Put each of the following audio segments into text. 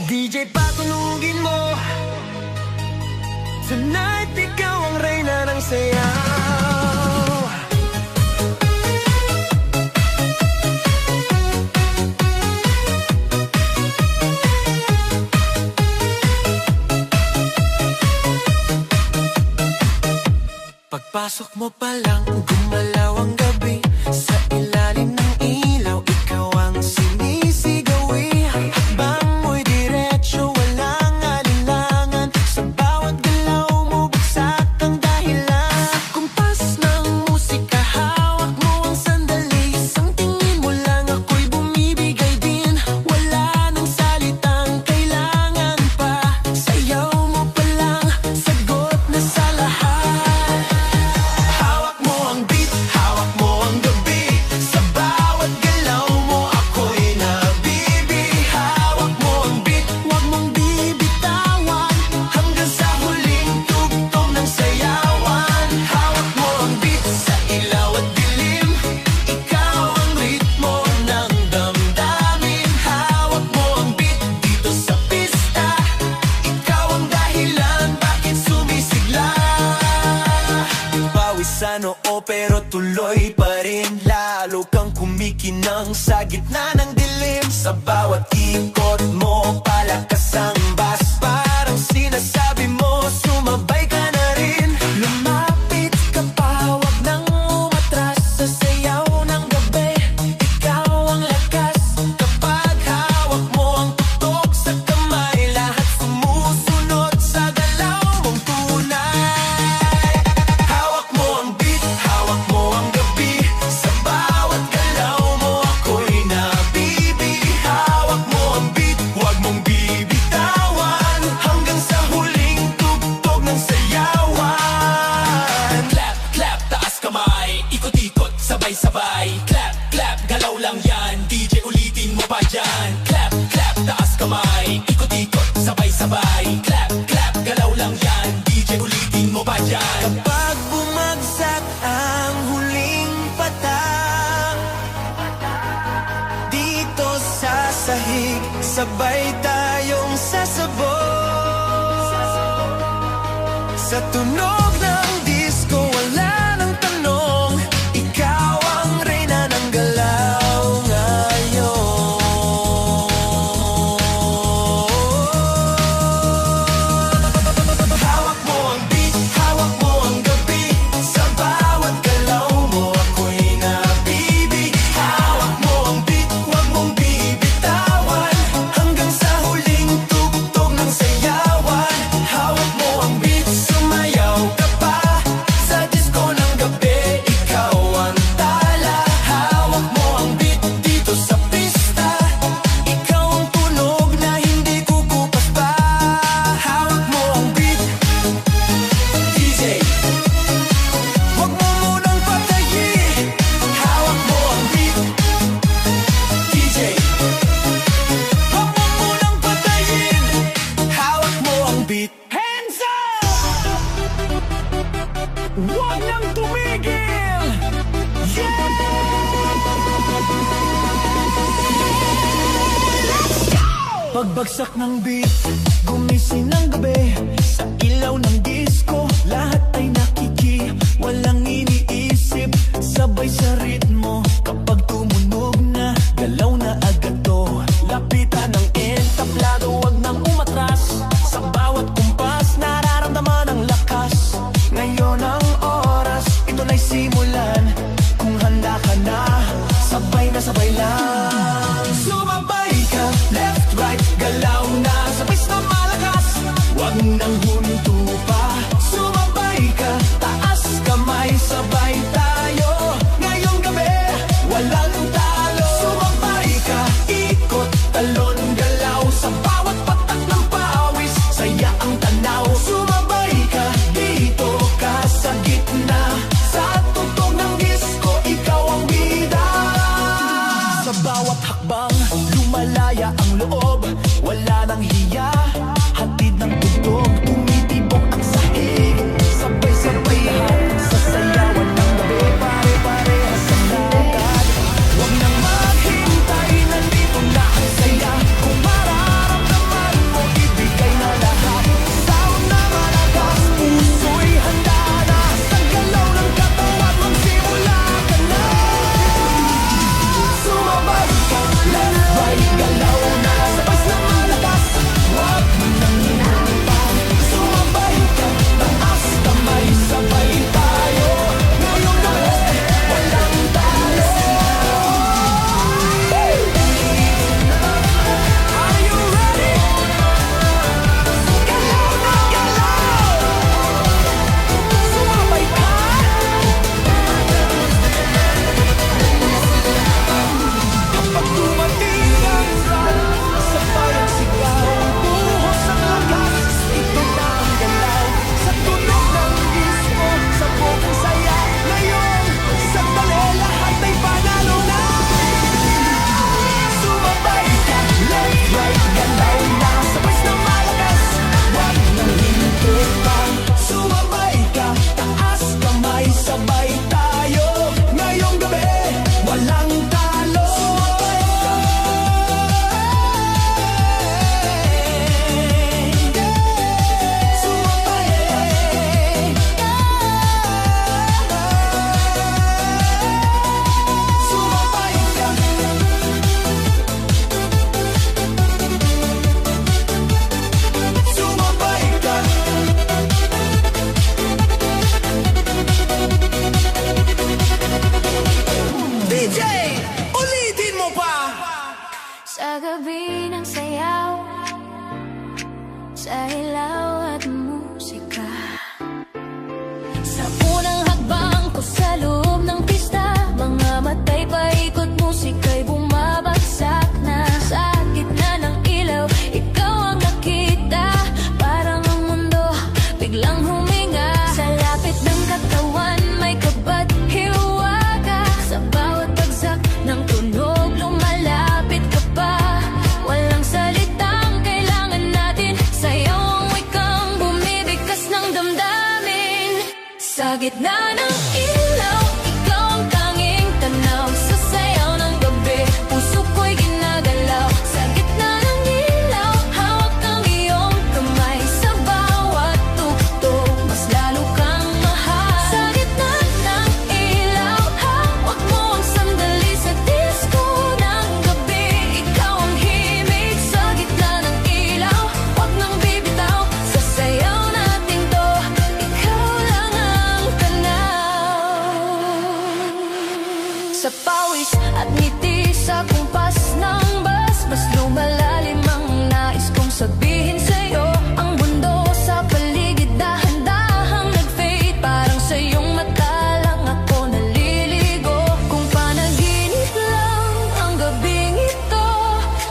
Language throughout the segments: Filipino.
DJ patunugin mo, tonight ikaw ang reyna ng sayaw. Pagpasok mo pa lang, gumalaw ang gabi. Sa ilalim ng ilaw, ikaw ang sinisigawi. Hakbang mo'y diretso, walang alinlangan. Sa bawat galaw mo, bagsak ang dahilan. Sa kumpas ng musika, hawak mo ang sandali. Isang tingin mo lang, ako'y bumibigay din. Wala nang salitang kailangan pa. Sayaw mo pa lang, sagot na sa lahat. Pero tuloy pa rin, lalo kang kumikinang sa gitna ng dilim. Sa bawat ikot mo, palakas ang bass. Parang sinasabi mo, sumabay ka na rin. Lumapit ka pa, wag nang umatras. Sa sayaw ng gabi, ikaw ang lakas. Kapag hawak mo ang tutok sa kamay, lahat sumusunod sa galaw mong tunay. Hawak mo ang beat, hawak mo ang gabi. Sa bawat galaw mo, ako'y nabibi. Hawak mo ang beat, huwag mong bibitawan. Hanggang sa huling tugtog ng sayawan. Clap, clap, taas kamay, ikot-ikot, sabay-sabay. Clap, clap, galaw lang yan, DJ ulitin mo pa dyan. Clap, clap, taas kamay, ikot-ikot, sabay-sabay. Clap, clap, galaw lang yan, DJ ulitin mo pa dyan. Kapag bumagsak ang huling patak, dito sa sahig, sabay tayong sasabog. Sa tunog ng disco, wala nang tanong. Ikaw ang reyna ng galaw ngayon. Hawak mo ang beat, hawak mo ang gabi. Sa bawat galaw mo, ako'y nabibi. Hawak mo ang beat, huwag mong bibitawan. Hanggang sa huling tugtog ng sayawan. Hawak mo ang beat, sumayaw ka pa. Sa disco ng gabi, ikaw ang tala. Hawak mo ang beat dito sa pista. Ikaw ang tunog na hindi kukupas pa. Hawak mo ang beat, DJ, huwag mo munang patayin. Hawak mo ang beat, DJ, huwag mo munang patayin. Hawak mo ang beat. Hands up! Huwag nang tumigil! Yeah! Pagbagsak ng beat, gumising ng gabi. Sa ilaw ng disco, lahat ay nakiki. Walang iniisip, sabay sa ritmo. Kapag tumunog na, galaw na agad to. Lapitan ng entablado, wag nang umatras. Sa bawat kumpas, nararamdaman ang lakas. Ngayon ang oras, ito na'y simulan. Kung handa ka na, sabay na sabay lang. Sumabay ka, left, right, galaw na. Sabay na malakas, wag nang huminto pa. Sumabay ka, taas kamay, sabay tayo. Ngayong gabi, walang talo. Sumabay bahagi ng sayaw sa ilaw at musika. Sa unang hakbang ko sa loob ng pista, mga matay paikot, musika'y bumabagsak na. Sa gitna ng ilaw, ikaw ang nakita, parang ang mundo biglang huminga. Sa lapit ng katawan, may kabat hiwaga. Sa bawat bagsak ng tunog, lumalapit ka pa. Walang salitang kailangan natin, sayaw ang wikang bumibigkas ng damdamin. Sa gitna ng ilaw, ikaw ang tanging tanaw. Sa sayaw ng gabi, puso ko'y ginagalaw. Sa gitna ng ilaw, hawak ang iyong kamay. Sa bawat tugtog, mas lalo kang mahal. Sa gitna ng ilaw, hawak mo ang sandali. Sa disco ng gabi, ikaw ang himig. Sa gitna ng ilaw, huwag nang bibitaw. Sa sayaw nating to, ikaw lang ang tanaw. Sa pawis at ngiti sa kumpas ng bus, mas lumalalim ang nais kong sabihin sa'yo. Ang mundo sa paligid dahan-dahang nag-fade, parang sa iyong mata lang ako naliligo. Kung panaginip lang ang gabing ito,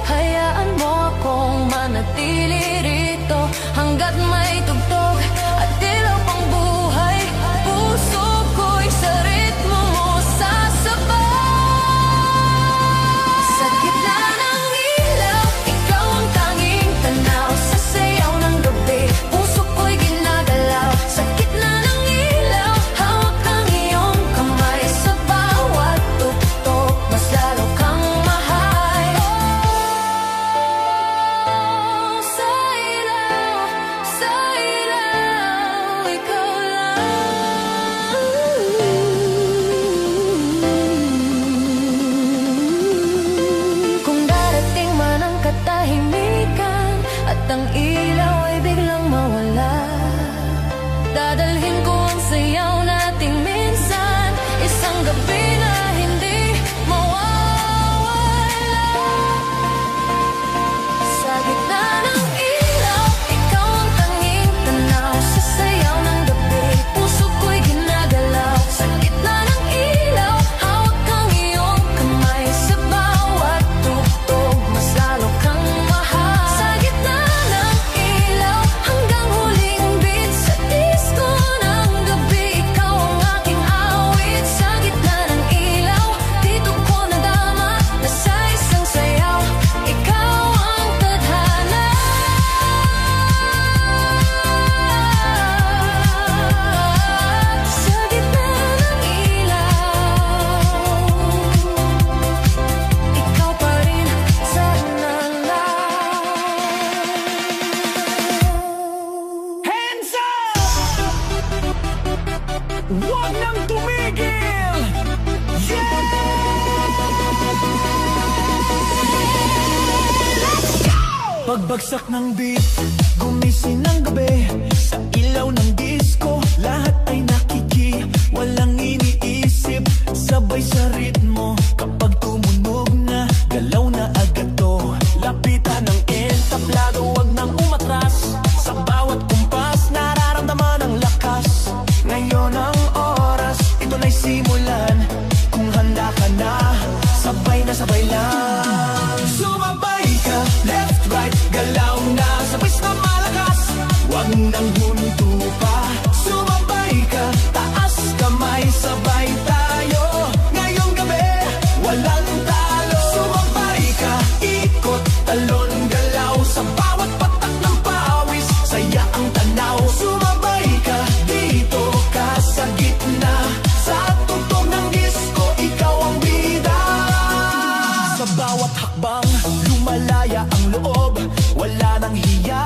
hayaan mo akong manatili rito hanggat may tugtog at ilaw pang buhay. Puso ko'y sa ritmo mo sasabay. Sa gitna ng ilaw, ikaw ang tanging tanaw. Sa sayaw ng gabi, puso ko'y ginagalaw. Sa gitna ng ilaw, hawak ang iyong kamay. Sa bawat tugtog, mas lalo kang mahal. Oh, sa ilaw, ikaw lang. Kung darating man ang katahimikan at ang ilaw ay biglang mawala, dadalhin ko ang sayaw nating minsan, isang gabi na hindi mawawala. Sa gitna ng ilaw, ikaw ang tanging tanaw. Sa sayaw ng gabi, puso ko'y ginagalaw. Sa gitna ng ilaw, hawak ang iyong kamay. Sa bawat tugtog, mas lalo kang mahal. Sa gitna ng ilaw, hanggang huling beat. Sa disco ng gabi, ikaw ang aking awit. Sa gitna ng ilaw, dito ko nadama na sa isang sayaw, ikaw ang tadhana. Sa gitna ng ilaw, ikaw pa rin sana lang. Hands up! Huwag nang tumigil! Yeah! Let's go! Pagbagsak ng beat, gumising ng gabi. Sa ilaw ng disco, lahat ay nakiki. Walang iniisip, sabay sa ritmo. Kapag tumunog na, galaw na agad to. Lapitan ng entablado, wag nang umatras. Sa bawat kumpas, nararamdaman ang lakas. Ngayon ang oras, ito na'y simulan. Kung handa ka na, sabay lang. Sumabay ka, left, right, galaw na. Sabay na malakas, wag nang huminto pa. Sumabay ka, taas kamay, sabay tayo. Ngayong gabi, walang talo. Sumabay ka, ikot, talon, galaw. Sa bawat patak ng pawis, saya ang tanaw. Sumabay ka, dito ka sa gitna. Sa tugtog ng disco, ikaw ang bida. Sa bawat hakbang, lumalaya ang loob. Wala nang hiya,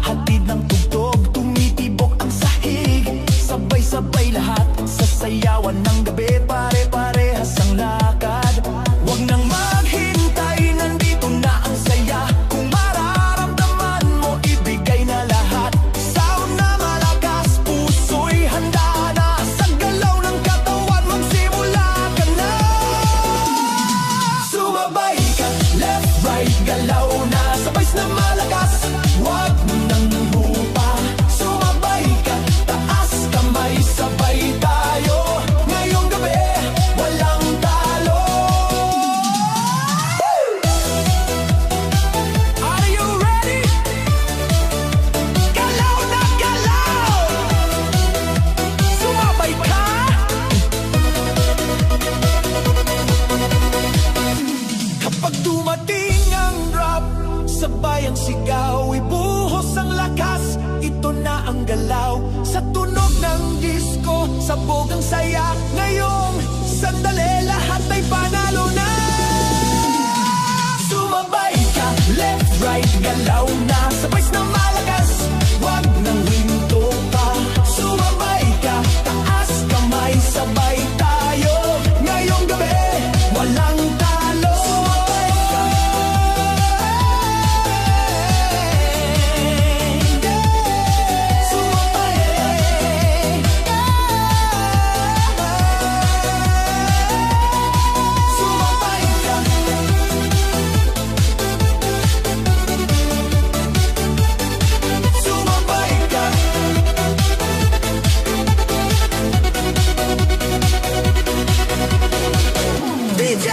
hatid ng tugtog. Tumitibok ang sahig, sabay-sabay lahat. Sa sayawan ng gabi, pare-parehas ang lakad. Wag nang maghintay, nandito na ang saya. Kung mararamdaman mo, ibigay na lahat. Sound na malakas, puso'y handa na. Sa galaw ng katawan, magsimula ka na. Sumabay ka, left, right, galaw na. sabay ang sigaw, ibuhos ang lakas, ito na ang galaw. Sa tunog ng disco, sabog ang saya. Ngayong sandali, lahat ay panalo na. Sumabay ka, left, right, galaw na. Sabay na malakas, wag nang hinto pa. Sumabay ka, taas kamay, sabay tayo. Ngayong gabi, walang talo. Sumabay ka. Sumabay ka. Sumabay ka. DJ,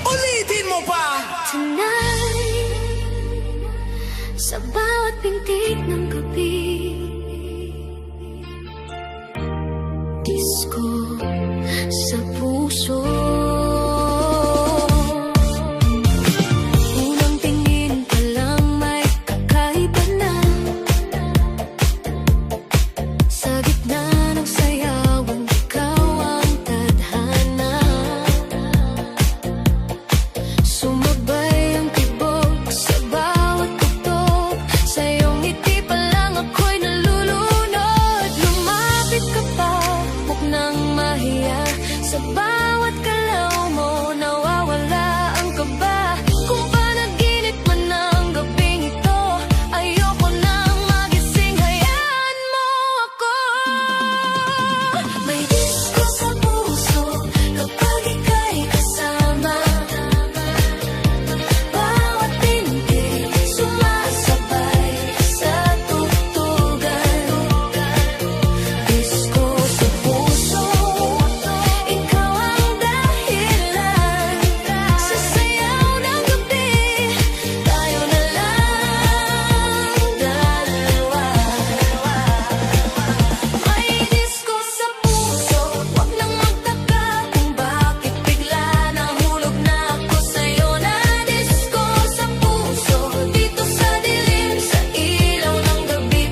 ulitin mo pa. Tonight, sa bawat pintig ng gabi, disco sa puso. Unang tingin pa lang may kakaiba na. Sa gitna ng sayawan, ikaw ang tadhana. Sumabay ang tibok sa bawat tugtog. Sa iyong ngiti pa lang ako'y nalulunod. Lumapit ka pa, huwag nang mahiya. Sa bawat galaw mo, nawawala ang kaba. Kung panaginip man ang gabing ito, ayoko nang magising, hayaan mo ako. May disco sa puso kapag ika'y kasama. Bawat pintig sumasabay sa tugtugan. Disco sa puso, ikaw ang dahilan. Sa sayaw ng gabi, tayo na lang dalawa. May disco sa puso, wag nang magtaka kung bakit bigla nahulog na ako sa'yo. Na disco sa puso, dito sa dilim, sa ilaw ng gabi,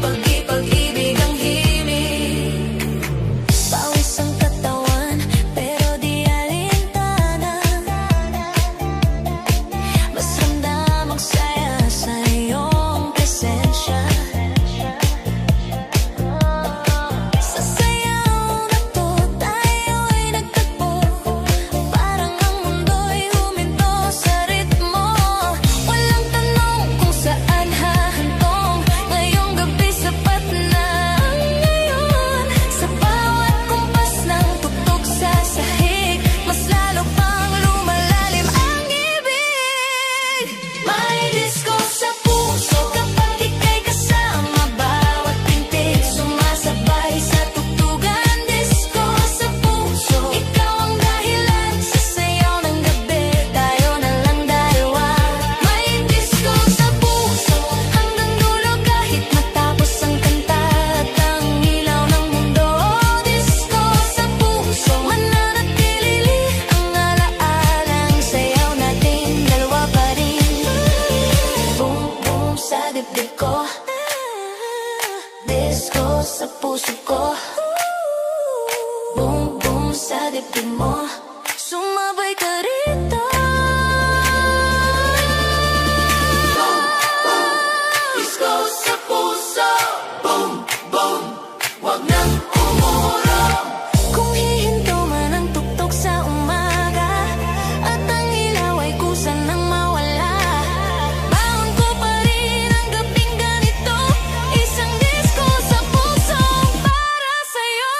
pag-ibig ang himig. Pawis ang katawan, pero di alintana. Mas ramdam ang saya sa iyong presensya. Sa sayaw na to, tayo'y nagtagpo. Parang ang mundo'y huminto sa ritmo. Walang tanong kung saan hahantong. Ngayong gabi sapat na ang ngayon. Sa bawat kumpas ng tugtog sa sahig, mas lalo pang lumalalim ang ibig. May disco sa puso kapag ika'y kasama. Bawat pintig sumasabay sa tugtugan. Disco sa puso, ikaw ang dahilan. Sa sayaw ng gabi, tayo na lang dalawa. May disco sa puso, hanggang dulo kahit matapos ang kanta at ang ilaw ng mundo. Disco sa puso, mananatili ang alaalang sayaw natin dalawa pa rin. Boom, boom sa dibdib ko, disco sa puso ko. Boom, boom sa dibdib mo, sumabay ka rito. Disco sa puso, boom, boom, wag nang umurong. Kung hihinto man ang tugtog sa umaga, at ang ilaw ay kusa nang mawala, baon ko pa rin ang gabing ganito. Isang disco sa puso para sa'yo.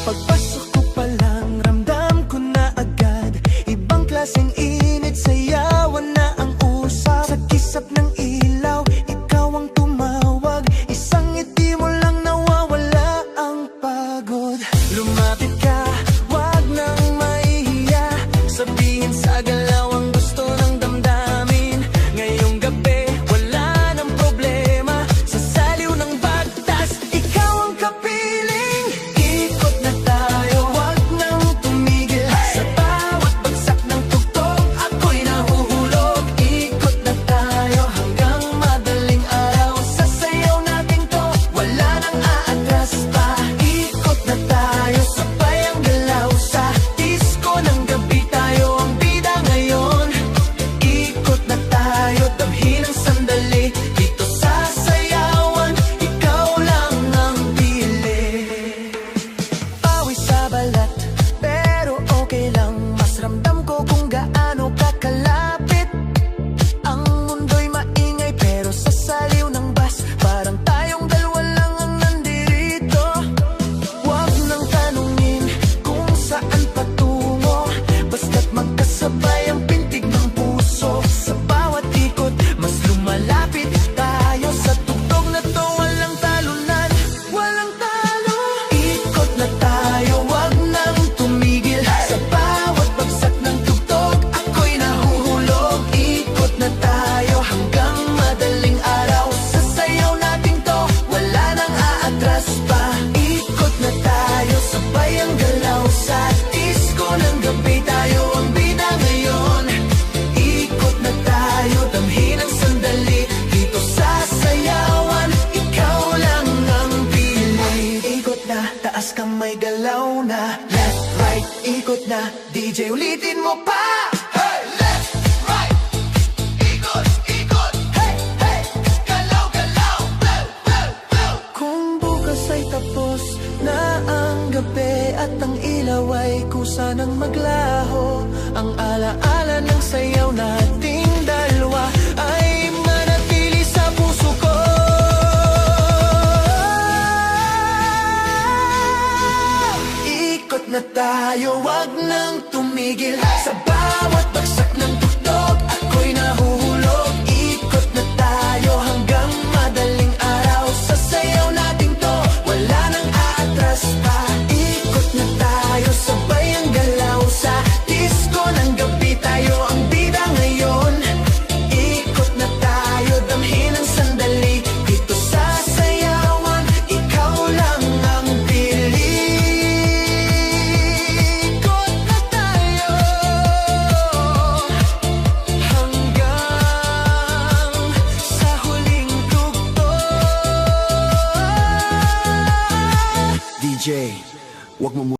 Pagpasok ko pa lang, ramdam ko na agad ibang klaseng init, sayawan na ang usap. Sa kisap ng ilaw, ikaw ang tumawag. Isang ngiti mo lang nawawala ang pagod. Lumapit ka, wag nang mahihiya. Sabihin sa galaw ang gusto ng damdamin. Ngayong gabi, wala nang problema. Sa saliw ng bagtas, ikaw ang kapiling. Ikot na tayo, wag nang tumigil. Sa bawat bagsak ng tugtog, ako'y nahuhulog. Ikot na tayo hanggang madaling araw. Sa sayaw natin to, wala nang aatras pa. Ikot na tayo, sabay ang galaw. Sa disco ng gabi, tayo ang bida ngayon. Ikot na tayo, damhin ang sandali. Dito sa sayawan, ikaw lang ang pili. Pawis sa balat, pero okay lang. Mas ramdam ko kung gaano kakalapit. Ang mundo'y maingay, pero sa saliw ng bus, parang tayong dalawa lang ang nandirito. Huwag nang tanungin kung saan patungo, basta't magkasabay ang pintig ng puso. Sa bawat ikot, mas lumalapit tayo. Sa tugtog na to, walang talunan, walang talo. Ikot na tayo, wag nang tumigil. Sa bawat bagsak ng tugtog, ako'y nahuhulog. Ikot na tayo hanggang madaling araw. Sa sayaw natin to, wala nang aatras pa. Ikot na tayo, sabay ang galaw. Sa disco ng gabi, tayo ang bida ngayon. Ikot na tayo, damhin ang sandali. Dito sa sayawan, ikaw lang ang pili. Ikot na, taas kamay, galaw na. Left, right, ikot na. DJ, ulitin mo pa. Hey, left, right, ikot, ikot. Hey, hey, galaw, galaw. Blow, blow, blow. Kung bukas ay tapos na ang gabi at ang ilaw ay kusa ng maglaho, ang alaala ng sayaw nating dalawa ay manatili sa puso ko. Ikot na tayo, wag nang tumigil. Sa bawat bagsak ng tugtog, ako'y nahuhulog. Ikot na tayo hanggang madaling araw. Sa sayaw natin to, wala nang aatras pa. Ikot na tayo, sabay ang galaw. Sa disco ng gabi, tayo ang bida ngayon. Ikot na tayo, damhin ang sandali. Dito sa sayawan, ikaw lang ang pili. Ikot na tayo hanggang sa huling tugtog. DJ, wag mo